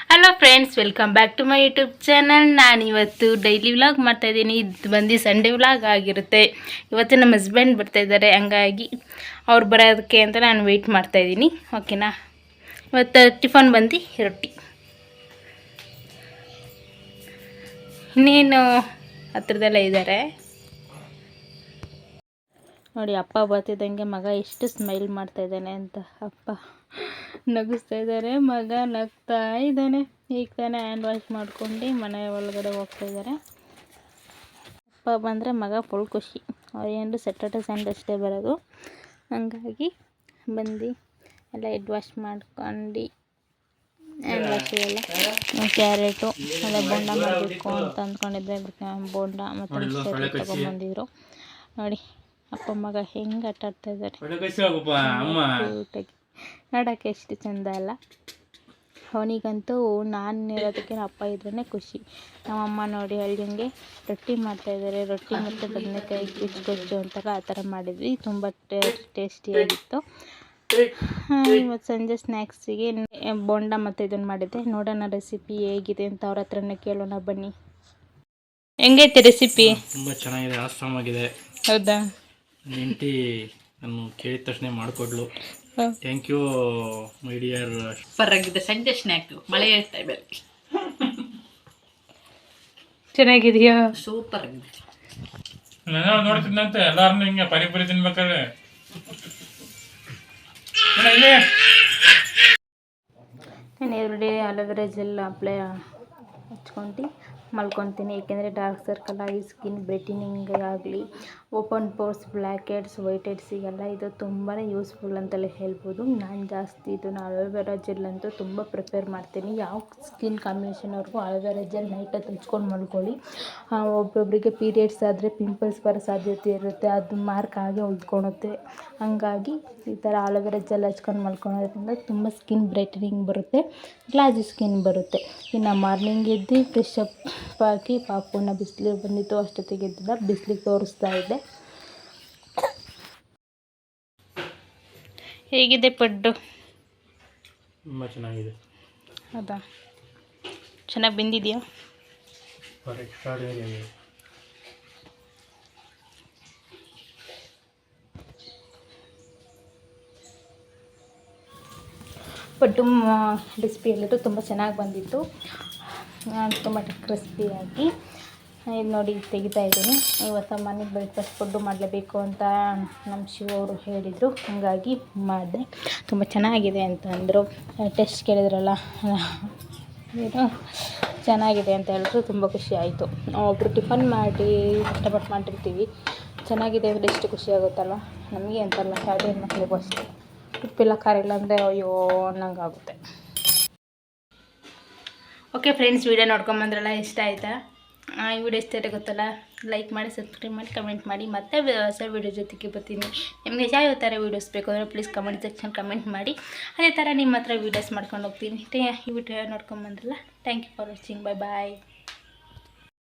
Hello friends, welcome back to my YouTube channel. ನಾನು ಇವತ್ತು daily vlog ಮಾಡ್ತಾಯಿದ್ದೀನಿ. ಇದು ಬಂದು ಸಂಡೇ ವ್ಲಾಗ್ ಆಗಿರುತ್ತೆ. ಇವತ್ತು ನಮ್ಮ ಹಸ್ಬೆಂಡ್ ಬರ್ತಾಯಿದ್ದಾರೆ, ಹಂಗಾಗಿ ಅವ್ರು ಬರೋದಕ್ಕೆ ಅಂತ ನಾನು ವೆಯ್ಟ್ ಮಾಡ್ತಾಯಿದ್ದೀನಿ. ಓಕೆನಾ. ಇವತ್ತು ಟಿಫನ್ ಬಂದು ರೊಟ್ಟಿ. ಇನ್ನೇನು ಹತ್ರದಲ್ಲೇ ಇದ್ದಾರೆ ನೋಡಿ. ಅಪ್ಪ ಬರ್ತಿದ್ದಂಗೆ ಮಗ ಎಷ್ಟು ಸ್ಮೈಲ್ ಮಾಡ್ತಾಯಿದ್ದಾನೆ ಅಂತ. ಅಪ್ಪ ನಗಿಸ್ತಾ ಇದ್ದಾರೆ, ಮಗ ನಗ್ತಾ ಇದ್ದಾನೆ. ಈಗ ತಾನೇ ಹ್ಯಾಂಡ್ ವಾಶ್ ಮಾಡ್ಕೊಂಡು ಮನೆ ಒಳಗಡೆ ಹೋಗ್ತಾ ಇದ್ದಾರೆ. ಅಪ್ಪ ಬಂದರೆ ಮಗ ಫುಲ್ ಖುಷಿ. ಅವ್ರು ಏನು ಸ್ಯಾಟರ್ಡೆ ಸಂಡೇ ಅಷ್ಟೇ ಬರೋದು, ಹಂಗಾಗಿ ಬಂದು ಎಲ್ಲ ಹೆಡ್ ವಾಶ್ ಮಾಡ್ಕೊಂಡು ಹ್ಯಾಂಡ್ ವಾಶ್ ಎಲ್ಲ ಕ್ಯಾರೆಟು ಎಲ್ಲ ಬೋಂಡ ಮಾಡಬೇಕು ಅಂತ ಅಂದ್ಕೊಂಡಿದ್ದೆ. ಬೋಂಡ ಮತ್ತು ಮಿಕ್ಸರ್ ತೊಗೊಂಬಂದಿದ್ರು ನೋಡಿ. ಅಪ್ಪ ಮಗ ಹೆಂಗೆ ಆಟ ಆಡ್ತಾ ಇದ್ದಾರೆ ನೋಡೋಕ್ಕೆ ಎಷ್ಟು ಚೆಂದ ಅಲ್ಲ. ಅವನಿಗಂತೂ ನಾನು ಇರೋದಕ್ಕೆ ಅಪ್ಪ ಇದ್ರೇ ಖುಷಿ. ನಮ್ಮಮ್ಮ ನೋಡಿ ಹಳ್ಳಿಂಗೆ ರೊಟ್ಟಿ ಮಾಡ್ತಾಯಿದ್ದಾರೆ. ರೊಟ್ಟಿ ಮತ್ತು ಬದನೆಕಾಯಿ ಗೊಜ್ಜು ಅಂತಾರ ಆ ಥರ ಮಾಡಿದ್ವಿ. ತುಂಬ ಟೇಸ್ಟಿಯಾಗಿತ್ತು. ಇವತ್ತು ಸಂಜೆ ಸ್ನ್ಯಾಕ್ಸಿಗೆ ಬೋಂಡ ಮತ್ತು ಇದನ್ನು ಮಾಡಿದ್ದೆ. ನೋಡೋಣ ರೆಸಿಪಿ ಹೇಗಿದೆ ಅಂತ ಅವ್ರ ಹತ್ರನೇ ಕೇಳೋಣ ಬನ್ನಿ. ಹೆಂಗೈತೆ ರೆಸಿಪಿ? ತುಂಬ ಚೆನ್ನಾಗಿದೆ, ಆಸಾಮಾಗಿದೆ. ಹೌದಾ? ನೆಂಟಿ ನಾನು ಕೇಳಿದ ತಕ್ಷಣ ಮಾಡಿಕೊಡ್ಲು. Thank you my dear. Super ಆಗಿದೆ ಸಂಜೆ ಸ್ನ್ಯಾಕ್. ಮಳೆ ಟೈಮಲ್ಲಿ ಚೆನ್ನಾಗಿದೆಯಾ? ಸೂಪರ್ ಆಗಿದೆ. ನಾನು ನೋಡ್ತಿದ್ದಂತೆ ಎಲ್ಲಾರನ್ನೂ ಹಿಂಗೆ ಪಾನಿಪುರಿ ತಿನ್ಬೇಕಾದ್ರೆ ನಾನು ಎವ್ರಿಡೇ ಅಲೋವೆರಾ ಜೆಲ್ ಅಪ್ಲೈ ಹಚ್ಕೊಂಡು ಮಲ್ಕೊತೀನಿ. ಏಕೆಂದರೆ ಡಾರ್ಕ್ ಸರ್ಕಲ್ ಆಗಿ ಸ್ಕಿನ್ ಬ್ರೈಟನಿಂಗ್ ಆಗಲಿ, open pores, blackheads, white ಹೆಡ್ಸಿಗೆಲ್ಲ ಇದು ತುಂಬಾ ಯೂಸ್ಫುಲ್ ಅಂತಲೇ ಹೇಳ್ಬೋದು. ನಾನು ಜಾಸ್ತಿ ಇದನ್ನು ಅಲೋವೆರಾ ಜೆಲ್ ಅಂತೂ ತುಂಬ ಪ್ರಿಫೇರ್ ಮಾಡ್ತೀನಿ. ಯಾವ ಸ್ಕಿನ್ ಕಾಂಬಿನೇಷನ್ ಅವ್ರಿಗೂ ಅಲೋವೆರಾ ಜೆಲ್ ನೈಟ್ ಹೊತ್ತು ಹಚ್ಕೊಂಡು ಮಲ್ಕೊಳ್ಳಿ. ಒಬ್ಬೊಬ್ಬರಿಗೆ ಪೀರಿಯಡ್ಸ್ ಆದರೆ ಪಿಂಪಲ್ಸ್ ಬರೋ ಸಾಧ್ಯತೆ ಇರುತ್ತೆ, ಅದು ಮಾರ್ಕ್ ಆಗಿ ಉಳ್ಕೊಳುತ್ತೆ. ಹಂಗಾಗಿ ಈ ಥರ ಅಲೋವೆರಾ ಜೆಲ್ ಹಚ್ಕೊಂಡು ಮಲ್ಕೊಳೋದ್ರಿಂದ ತುಂಬ ಸ್ಕಿನ್ ಬ್ರೈಟನಿಂಗ್ ಬರುತ್ತೆ, ಗ್ಲಾಸಿ ಸ್ಕಿನ್ ಬರುತ್ತೆ. ಇನ್ನು ಮಾರ್ನಿಂಗ್ ಎದ್ದು ಫ್ರೆಶ್ ಅಪ್ ಆಗಿ ಪಾಪುನ ಬಿಸಿಲಿಗೆ ಬಂದಿತ್ತು, ಅಷ್ಟೊತ್ತಿಗೆ ಎದ್ದಿದ್ದ ಬಿಸಿಲಿಗೆ ತೋರಿಸ್ತಾ ಇದ್ದೆ. ಹೇಗಿದೆ ಪಡ್ಡು? ತುಂಬ ಚೆನ್ನಾಗಿದೆ. ಹೌದಾ? ಚೆನ್ನಾಗಿ ಬೆಂದಿದೆಯಾ? ಪಡ್ಡು ರೆಸಿಪಿ ಎಲ್ಲರೂ ತುಂಬ ಚೆನ್ನಾಗಿ ಬಂದಿತ್ತು. ತುಂಬ ಕ್ರಿಸ್ಪಿಯಾಗಿ ಇದು ನೋಡಿ ತೆಗಿತಾ ಇದ್ದೀನಿ. ಇವತ್ತು ಮನೆಗೆ ಬ್ರೇಕ್ಫಾಸ್ಟ್ ಫುಡ್ಡು ಮಾಡಲೇಬೇಕು ಅಂತ ನಮ್ಮ ಶಿವ ಅವರು ಹೇಳಿದರು, ಹಾಗಾಗಿ ಮಾಡಿದೆ. ತುಂಬ ಚೆನ್ನಾಗಿದೆ ಅಂತ ಅಂದರು. ಟೇಸ್ಟ್ ಕೇಳಿದ್ರಲ್ಲ, ಏನು ಚೆನ್ನಾಗಿದೆ ಅಂತ ಹೇಳಿದ್ರು. ತುಂಬ ಖುಷಿ ಆಯಿತು. ಒಬ್ಬರು ಟಿಫನ್ ಮಾಡಿ ಕಷ್ಟಪಟ್ಟು ಮಾಡಿರ್ತೀವಿ, ಚೆನ್ನಾಗಿದೆ ಅಂದರೆ ಎಷ್ಟು ಖುಷಿ ಆಗುತ್ತಲ್ಲ ನಮಗೆ ಅಂತಲ್ಲ, ಯಾವುದೇ ಮಕ್ಕಳಿಗೂ ಅಷ್ಟೇ. ಉಪ್ಪಿಲ್ಲ ಖಾರ ಇಲ್ಲ ಅಂದರೆ ಅಯ್ಯೋ ಅನ್ನಂಗೆ ಆಗುತ್ತೆ. ಓಕೆ ಫ್ರೆಂಡ್ಸ್, ವೀಡಿಯೋ ನೋಡ್ಕೊಂಬಂದ್ರಲ್ಲ, ಇಷ್ಟ ಆಯಿತಾ? ಈ ವಿಡಿಯೋ ಇಷ್ಟ ಆಯಿತಾ ಗೊತ್ತಲ್ಲ, ಲೈಕ್ ಮಾಡಿ, ಸಬ್ಸ್ಕ್ರೈಬ್ ಮಾಡಿ, ಕಮೆಂಟ್ ಮಾಡಿ. ಮತ್ತೆ ಹೊಸ ವೀಡಿಯೋ ಜೊತೆಗೆ ಬರ್ತೀನಿ. ನಿಮಗೆ ಯಾವ ಥರ ವೀಡಿಯೋಸ್ ಬೇಕು ಅಂದರೆ ಪ್ಲೀಸ್ ಕಮೆಂಟ್ ಸೆಕ್ಷನ್ ಕಮೆಂಟ್ ಮಾಡಿ. ಅದೇ ಥರ ನಿಮ್ಮ ಹತ್ರ ವೀಡಿಯೋಸ್ ಮಾಡ್ಕೊಂಡು ಹೋಗ್ತೀನಿ. ಈ ವಿಡಿಯೋ ನೋಡ್ಕೊಂಬಂದ್ರಲ್ಲ, thank you for watching. Bye bye.